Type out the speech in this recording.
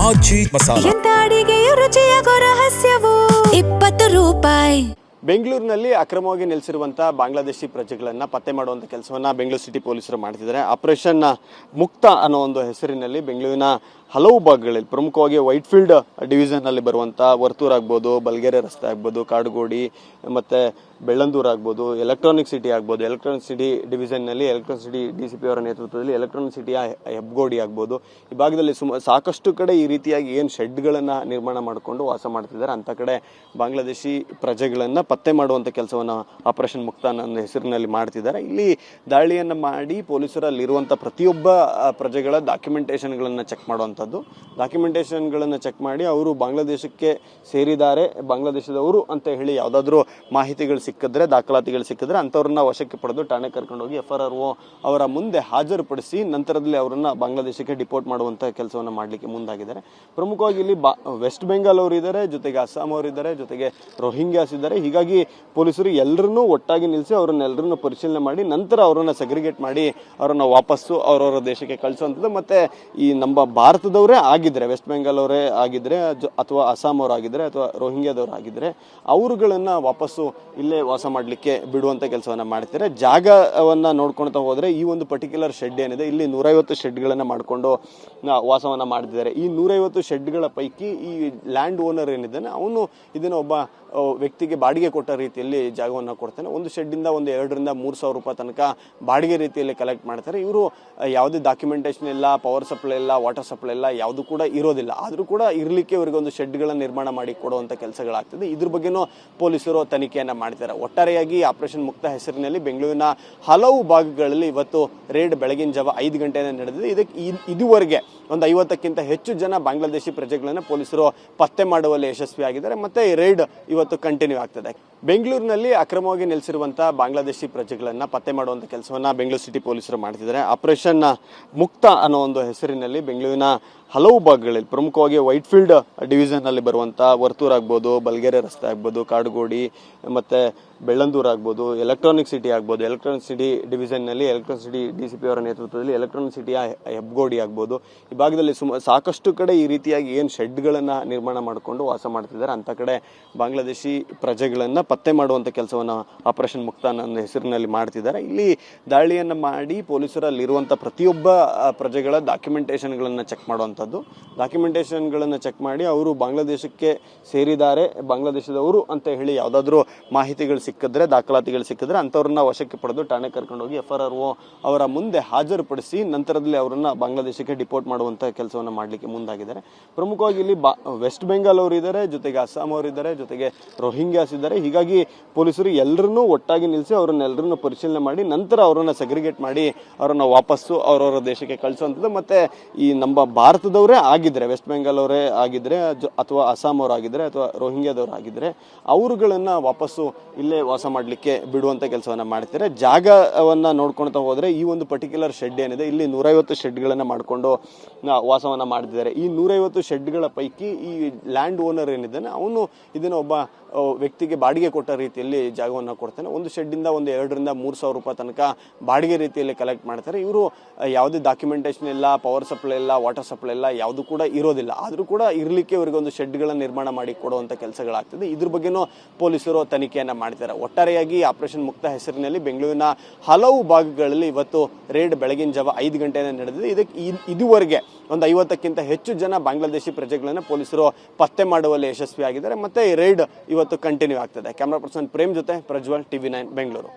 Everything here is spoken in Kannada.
ಆಚಿ ಮಸಾಲ ಎಂತ ಅಡಿಗೆಯ ರುಚಿಯಾಗೋ ರಹಸ್ಯವು 20 ರೂಪಾಯಿ. ಬೆಂಗಳೂರಿನಲ್ಲಿ ಅಕ್ರಮವಾಗಿ ನೆಲೆಸಿರುವಂಥ ಬಾಂಗ್ಲಾದೇಶಿ ಪ್ರಜೆಗಳನ್ನು ಪತ್ತೆ ಮಾಡುವಂಥ ಕೆಲಸವನ್ನು ಬೆಂಗಳೂರು ಸಿಟಿ ಪೊಲೀಸರು ಮಾಡ್ತಿದ್ದಾರೆ. ಆಪರೇಷನ್ ಮುಕ್ತ ಅನ್ನೋ ಒಂದು ಹೆಸರಿನಲ್ಲಿ ಬೆಂಗಳೂರಿನ ಹಲವು ಭಾಗಗಳಲ್ಲಿ, ಪ್ರಮುಖವಾಗಿ ವೈಟ್ಫೀಲ್ಡ್ ಡಿವಿಷನ್ನಲ್ಲಿ ಬರುವಂಥ ವರ್ತೂರ್ ಆಗ್ಬೋದು, ಬಲ್ಗೆರೆ ರಸ್ತೆ ಆಗ್ಬೋದು, ಕಾಡುಗೋಡಿ ಮತ್ತು ಬೆಳ್ಳಂದೂರು ಆಗ್ಬೋದು, ಎಲೆಕ್ಟ್ರಾನಿಕ್ ಸಿಟಿ ಆಗ್ಬೋದು, ಎಲೆಕ್ಟ್ರಾನಿಕ್ ಸಿಟಿ ಡಿವಿಷನ್ನಲ್ಲಿ ಎಲೆಕ್ಟ್ರಾನಿಕ್ ಸಿಟಿ DCP ಅವರ ನೇತೃತ್ವದಲ್ಲಿ ಎಲೆಕ್ಟ್ರಾನಿಕ್ ಸಿಟಿಯ ಹೆಬ್ಗೋಡಿ ಆಗ್ಬೋದು, ಈ ಭಾಗದಲ್ಲಿ ಸಾಕಷ್ಟು ಕಡೆ ಈ ರೀತಿಯಾಗಿ ಏನು ಶೆಡ್ಗಳನ್ನು ನಿರ್ಮಾಣ ಮಾಡಿಕೊಂಡು ವಾಸ ಮಾಡ್ತಿದ್ದಾರೆ. ಅಂಥ ಕಡೆ ಬಾಂಗ್ಲಾದೇಶಿ ಪ್ರಜೆಗಳನ್ನು ಪತ್ತೆ ಮಾಡುವಂಥ ಕೆಲಸವನ್ನು ಆಪರೇಷನ್ ಮುಕ್ತ ಅನ್ನೋ ಹೆಸರಿನಲ್ಲಿ ಮಾಡ್ತಿದ್ದಾರೆ. ಇಲ್ಲಿ ದಾಳಿಯನ್ನು ಮಾಡಿ ಪೊಲೀಸರಲ್ಲಿರುವಂಥ ಪ್ರತಿಯೊಬ್ಬ ಪ್ರಜೆಗಳ ಡಾಕ್ಯುಮೆಂಟೇಷನ್ಗಳನ್ನು ಚೆಕ್ ಮಾಡುವಂಥದ್ದು. ಡಾಕ್ಯುಮೆಂಟೇಷನ್ಗಳನ್ನು ಚೆಕ್ ಮಾಡಿ ಅವರು ಬಾಂಗ್ಲಾದೇಶಕ್ಕೆ ಸೇರಿದ್ದಾರೆ, ಬಾಂಗ್ಲಾದೇಶದವರು ಅಂತ ಹೇಳಿ ಯಾವುದಾದ್ರೂ ಮಾಹಿತಿಗಳು ಸಿಕ್ಕಿದ್ರೆ, ದಾಖಲಾತಿಗಳು ಸಿಕ್ಕಿದ್ರೆ ಅಂಥವ್ರನ್ನ ವಶಕ್ಕೆ ಪಡೆದು ಠಾಣೆ ಕರ್ಕೊಂಡೋಗಿ FRRO ಅವರ ಮುಂದೆ ಹಾಜರುಪಡಿಸಿ ನಂತರದಲ್ಲಿ ಅವರನ್ನು ಬಾಂಗ್ಲಾದೇಶಕ್ಕೆ ಡಿಪೋರ್ಟ್ ಮಾಡುವಂಥ ಕೆಲಸವನ್ನು ಮಾಡಲಿಕ್ಕೆ ಮುಂದಾಗಿದ್ದಾರೆ. ಪ್ರಮುಖವಾಗಿ ಇಲ್ಲಿ ವೆಸ್ಟ್ ಬೆಂಗಾಲ್ ಅವರು ಇದ್ದಾರೆ, ಜೊತೆಗೆ ಅಸ್ಸಾಂ ಅವರು ಇದ್ದಾರೆ, ಜೊತೆಗೆ ರೋಹಿಂಗ್ಯಾಸ್ ಇದ್ದಾರೆ. ಹೀಗಾಗಿ ಪೊಲೀಸರು ಎಲ್ಲರನ್ನೂ ಒಟ್ಟಾಗಿ ನಿಲ್ಲಿಸಿ ಅವರನ್ನೆಲ್ಲರನ್ನೂ ಪರಿಶೀಲನೆ ಮಾಡಿ ನಂತರ ಅವರನ್ನು ಸೆಗ್ರಿಗೇಟ್ ಮಾಡಿ ಅವರನ್ನು ವಾಪಸ್ಸು ಅವರವರ ದೇಶಕ್ಕೆ ಕಳಿಸುವಂಥದ್ದು. ಮತ್ತು ಈ ನಮ್ಮ ಭಾರತದವರೇ ಆಗಿದ್ದರೆ, ವೆಸ್ಟ್ ಬೆಂಗಾಲ್ ಅವರೇ ಆಗಿದ್ದರೆ ಅಥವಾ ಅಸ್ಸಾಂ ಅವರು ಆಗಿದ್ದರೆ ಅಥವಾ ರೋಹಿಂಗ್ಯಾದವರು ಆಗಿದ್ದರೆ ಅವರುಗಳನ್ನು ವಾಪಸ್ಸು ಇಲ್ಲೇ ವಾಸ ಮಾಡಲಿಕ್ಕೆ ಬಿಡುವಂಥ ಕೆಲಸವನ್ನು ಮಾಡ್ತಾರೆ. ಜಾಗವನ್ನು ನೋಡ್ಕೊಳ್ತಾ ಹೋದರೆ ಈ ಒಂದು ಪರ್ಟಿಕ್ಯುಲರ್ ಶೆಡ್ ಏನಿದೆ, ಇಲ್ಲಿ 150 ಶೆಡ್ಗಳನ್ನು ಮಾಡಿಕೊಂಡು ವಾಸವನ್ನು ಮಾಡ್ತಿದ್ದಾರೆ. ಈ 150 ಶೆಡ್ಗಳ ಪೈಕಿ ಈ ಲ್ಯಾಂಡ್ ಓನರ್ ಏನಿದ್ದಾನೆ ಅವನು ಇದನ್ನು ಒಬ್ಬ ವ್ಯಕ್ತಿಗೆ ಬಾಡಿಗೆ ಕೊಟ್ಟ ರೀತಿಯಲ್ಲಿ ಜಾಗವನ್ನು ಕೊಡ್ತಾನೆ. ಒಂದು ಶೆಡ್ಡಿಂದ ಒಂದು 2,000 ರಿಂದ 3,000 ರೂಪಾಯಿ ತನಕ ಬಾಡಿಗೆ ರೀತಿಯಲ್ಲಿ ಕಲೆಕ್ಟ್ ಮಾಡ್ತಾರೆ. ಇವರು ಯಾವುದೇ ಡಾಕ್ಯುಮೆಂಟೇಷನ್ ಇಲ್ಲ, ಪವರ್ ಸಪ್ಲೈ ಇಲ್ಲ, ವಾಟರ್ ಸಪ್ಲೈ ಇಲ್ಲ, ಯಾವುದು ಕೂಡ ಇರೋದಿಲ್ಲ. ಆದರೂ ಕೂಡ ಇರಲಿಕ್ಕೆ ಇವರಿಗೆ ಒಂದು ಶೆಡ್ಗಳನ್ನು ನಿರ್ಮಾಣ ಮಾಡಿ ಕೊಡುವಂಥ ಕೆಲಸಗಳಾಗ್ತದೆ. ಇದ್ರ ಬಗ್ಗೆನೂ ಪೊಲೀಸರು ತನಿಖೆಯನ್ನು ಮಾಡ್ತಾರೆ. ಒಟ್ಟಾರೆಯಾಗಿ ಆಪರೇಷನ್ ಮುಕ್ತ ಹೆಸರಿನಲ್ಲಿ ಬೆಂಗಳೂರಿನ ಹಲವು ಭಾಗಗಳಲ್ಲಿ ಇವತ್ತು ರೇಡ್ ಬೆಳಗಿನ ಜಾವ 5 ಗಂಟೆಯಿಂದ ನಡೆದಿದೆ. ಇದಕ್ಕೆ ಇದುವರೆಗೆ ಒಂದು 50ಕ್ಕಿಂತ ಹೆಚ್ಚು ಜನ ಬಾಂಗ್ಲಾದೇಶಿ ಪ್ರಜೆಗಳನ್ನು ಪೊಲೀಸರು ಪತ್ತೆ ಮಾಡುವಲ್ಲಿ ಯಶಸ್ವಿಯಾಗಿದ್ದಾರೆ. ಮತ್ತು ಈ ರೇಡ್ ಇವತ್ತು ಕಂಟಿನ್ಯೂ ಆಗ್ತದೆ. ಬೆಂಗಳೂರಿನಲ್ಲಿ ಅಕ್ರಮವಾಗಿ ನೆಲೆಸಿರುವಂಥ ಬಾಂಗ್ಲಾದೇಶಿ ಪ್ರಜೆಗಳನ್ನು ಪತ್ತೆ ಮಾಡುವಂಥ ಕೆಲಸವನ್ನು ಬೆಂಗಳೂರು ಸಿಟಿ ಪೊಲೀಸರು ಮಾಡ್ತಿದ್ದಾರೆ. ಆಪರೇಷನ್ ಮುಕ್ತ ಅನ್ನೋ ಒಂದು ಹೆಸರಿನಲ್ಲಿ ಬೆಂಗಳೂರಿನ ಹಲವು ಭಾಗಗಳಲ್ಲಿ, ಪ್ರಮುಖವಾಗಿ ವೈಟ್ಫೀಲ್ಡ್ ಡಿವಿಷನ್ನಲ್ಲಿ ಬರುವಂಥ ವರ್ತೂರ್ ಆಗ್ಬೋದು, ಬಲ್ಗೆರೆ ರಸ್ತೆ ಆಗ್ಬೋದು, ಕಾಡುಗೋಡಿ ಮತ್ತು ಬೆಳ್ಳಂದೂರು ಆಗ್ಬೋದು, ಎಲೆಕ್ಟ್ರಾನಿಕ್ ಸಿಟಿ ಆಗ್ಬೋದು, ಎಲೆಕ್ಟ್ರಾನಿಕ್ ಸಿಟಿ ಡಿವಿಷನ್ನಲ್ಲಿ ಎಲೆಕ್ಟ್ರಾನಿಕ್ ಸಿಟಿ DCP ಅವರ ನೇತೃತ್ವದಲ್ಲಿ ಎಲೆಕ್ಟ್ರಾನಿಕ್ ಸಿಟಿಯ ಹೆಬ್ಗೋಡಿ ಆಗ್ಬೋದು, ಈ ಭಾಗದಲ್ಲಿ ಸಾಕಷ್ಟು ಕಡೆ ಈ ರೀತಿಯಾಗಿ ಏನು ಶೆಡ್ಗಳನ್ನು ನಿರ್ಮಾಣ ಮಾಡಿಕೊಂಡು ವಾಸ ಮಾಡ್ತಿದ್ದಾರೆ. ಅಂಥ ಕಡೆ ಬಾಂಗ್ಲಾದೇಶಿ ಪ್ರಜೆಗಳನ್ನು ಪತ್ತೆ ಮಾಡುವಂಥ ಕೆಲಸವನ್ನು ಆಪರೇಷನ್ ಮುಕ್ತ ಅನ್ನೋ ಹೆಸರಿನಲ್ಲಿ ಮಾಡ್ತಿದ್ದಾರೆ. ಇಲ್ಲಿ ದಾಳಿಯನ್ನು ಮಾಡಿ ಪೊಲೀಸರಲ್ಲಿರುವಂಥ ಪ್ರತಿಯೊಬ್ಬ ಪ್ರಜೆಗಳ ಡಾಕ್ಯುಮೆಂಟೇಷನ್ಗಳನ್ನು ಚೆಕ್ ಮಾಡುವಂಥದ್ದು. ಡಾಕ್ಯುಮೆಂಟೇಷನ್ಗಳನ್ನು ಚೆಕ್ ಮಾಡಿ ಅವರು ಬಾಂಗ್ಲಾದೇಶಕ್ಕೆ ಸೇರಿದ್ದಾರೆ, ಬಾಂಗ್ಲಾದೇಶದವರು ಅಂತ ಹೇಳಿ ಯಾವುದಾದ್ರೂ ಮಾಹಿತಿಗಳು ಸಿಕ್ಕಿದ್ರೆ, ದಾಖಲಾತಿಗಳು ಸಿಕ್ಕಿದ್ರೆ ಅಂಥವ್ರನ್ನ ವಶಕ್ಕೆ ಪಡೆದು ಠಾಣೆ ಕರ್ಕೊಂಡೋಗಿ FRRO ಅವರ ಮುಂದೆ ಹಾಜರುಪಡಿಸಿ ನಂತರದಲ್ಲಿ ಅವರನ್ನು ಬಾಂಗ್ಲಾದೇಶಕ್ಕೆ ಡಿಪೋರ್ಟ್ ಮಾಡುವಂಥ ಕೆಲಸವನ್ನು ಮಾಡಲಿಕ್ಕೆ ಮುಂದಾಗಿದ್ದಾರೆ. ಪ್ರಮುಖವಾಗಿ ಇಲ್ಲಿ ವೆಸ್ಟ್ ಬೆಂಗಾಲ್ ಅವರು ಇದ್ದಾರೆ, ಜೊತೆಗೆ ಅಸ್ಸಾಂ ಅವರು ಇದ್ದಾರೆ, ಜೊತೆಗೆ ರೋಹಿಂಗ್ಯಾಸ್ ಇದ್ದಾರೆ. ಹೀಗಾಗಿ ಪೊಲೀಸರು ಎಲ್ಲರನ್ನೂ ಒಟ್ಟಾಗಿ ನಿಲ್ಲಿಸಿ ಅವರನ್ನೆಲ್ಲರನ್ನೂ ಪರಿಶೀಲನೆ ಮಾಡಿ ನಂತರ ಅವರನ್ನು ಸೆಗ್ರಿಗೇಟ್ ಮಾಡಿ ಅವರನ್ನು ವಾಪಸ್ಸು ಅವರವರ ದೇಶಕ್ಕೆ ಕಳಿಸುವಂಥದ್ದು. ಮತ್ತು ಈ ನಮ್ಮ ಭಾರತದವರೇ ಆಗಿದ್ದರೆ, ವೆಸ್ಟ್ ಬೆಂಗಾಲ್ ಅವರೇ ಆಗಿದ್ದರೆ ಅಥವಾ ಅಸ್ಸಾಂ ಅವರು ಆಗಿದ್ದರೆ ಅಥವಾ ರೋಹಿಂಗ್ಯಾದವರು ಆಗಿದ್ದರೆ ಅವರುಗಳನ್ನು ವಾಪಸ್ಸು ಇಲ್ಲೇ ವಾಸ ಮಾಡಲಿಕ್ಕೆ ಬಿಡುವಂಥ ಕೆಲಸವನ್ನು ಮಾಡ್ತಾರೆ. ಜಾಗವನ್ನು ನೋಡ್ಕೊಳ್ತಾ ಹೋದರೆ ಈ ಒಂದು ಪರ್ಟಿಕ್ಯುಲರ್ ಶೆಡ್ ಏನಿದೆ, ಇಲ್ಲಿ 150 ಶೆಡ್ಗಳನ್ನು ಮಾಡಿಕೊಂಡು ವಾಸವನ್ನು ಮಾಡ್ತಿದ್ದಾರೆ. ಈ 150 ಶೆಡ್ಗಳ ಪೈಕಿ ಈ ಲ್ಯಾಂಡ್ ಓನರ್ ಏನಿದ್ದಾನೆ ಅವನು ಇದನ್ನು ಒಬ್ಬ ವ್ಯಕ್ತಿಗೆ ಬಾಡಿಗೆ ಕೊಟ್ಟ ರೀತಿಯಲ್ಲಿ ಜಾಗವನ್ನು ಕೊಡ್ತಾನೆ. ಒಂದು ಶೆಡ್ಡಿಂದ ಒಂದು 2,000 ರಿಂದ 3,000 ರೂಪಾಯಿ ತನಕ ಬಾಡಿಗೆ ರೀತಿಯಲ್ಲಿ ಕಲೆಕ್ಟ್ ಮಾಡ್ತಾರೆ. ಇವರು ಯಾವುದೇ ಡಾಕ್ಯುಮೆಂಟೇಷನ್ ಇಲ್ಲ, ಪವರ್ ಸಪ್ಲೈ ಇಲ್ಲ, ವಾಟರ್ ಸಪ್ಲೈ ಇಲ್ಲ, ಯಾವುದು ಕೂಡ ಇರೋದಿಲ್ಲ. ಆದರೂ ಕೂಡ ಇರಲಿಕ್ಕೆ ಇವರಿಗೆ ಒಂದು ಶೆಡ್ಗಳನ್ನು ನಿರ್ಮಾಣ ಮಾಡಿ ಕೊಡುವಂಥ ಕೆಲಸಗಳಾಗ್ತದೆ. ಇದ್ರ ಬಗ್ಗೆನೂ ಪೊಲೀಸರು ತನಿಖೆಯನ್ನು ಮಾಡ್ತಾರೆ. ಒಟ್ಟಾರೆಯಾಗಿ ಆಪರೇಷನ್ ಮುಕ್ತ ಹೆಸರಿನಲ್ಲಿ ಬೆಂಗಳೂರಿನ ಹಲವು ಭಾಗಗಳಲ್ಲಿ ಇವತ್ತು ರೇಡ್ ಬೆಳಗಿನ ಜಾವ 5 ಗಂಟೆಯಿಂದ ನಡೆದಿದೆ. ಇದಕ್ಕೆ ಇದುವರೆಗೆ ಒಂದು 50ಕ್ಕಿಂತ ಹೆಚ್ಚು ಜನ ಬಾಂಗ್ಲಾದೇಶಿ ಪ್ರಜೆಗಳನ್ನು ಪೊಲೀಸರು ಪತ್ತೆ ಮಾಡುವಲ್ಲಿ ಯಶಸ್ವಿಯಾಗಿದ್ದಾರೆ. ಮತ್ತು ಈ ರೇಡ್ ಇವತ್ತು ಕಂಟಿನ್ಯೂ ಆಗ್ತದೆ. ಕ್ಯಾಮ್ರಾ ಪರ್ಸನ್ ಪ್ರೇಮ್ ಜೊತೆ ಪ್ರಜ್ವಲ್, TV9 ಬೆಂಗಳೂರು.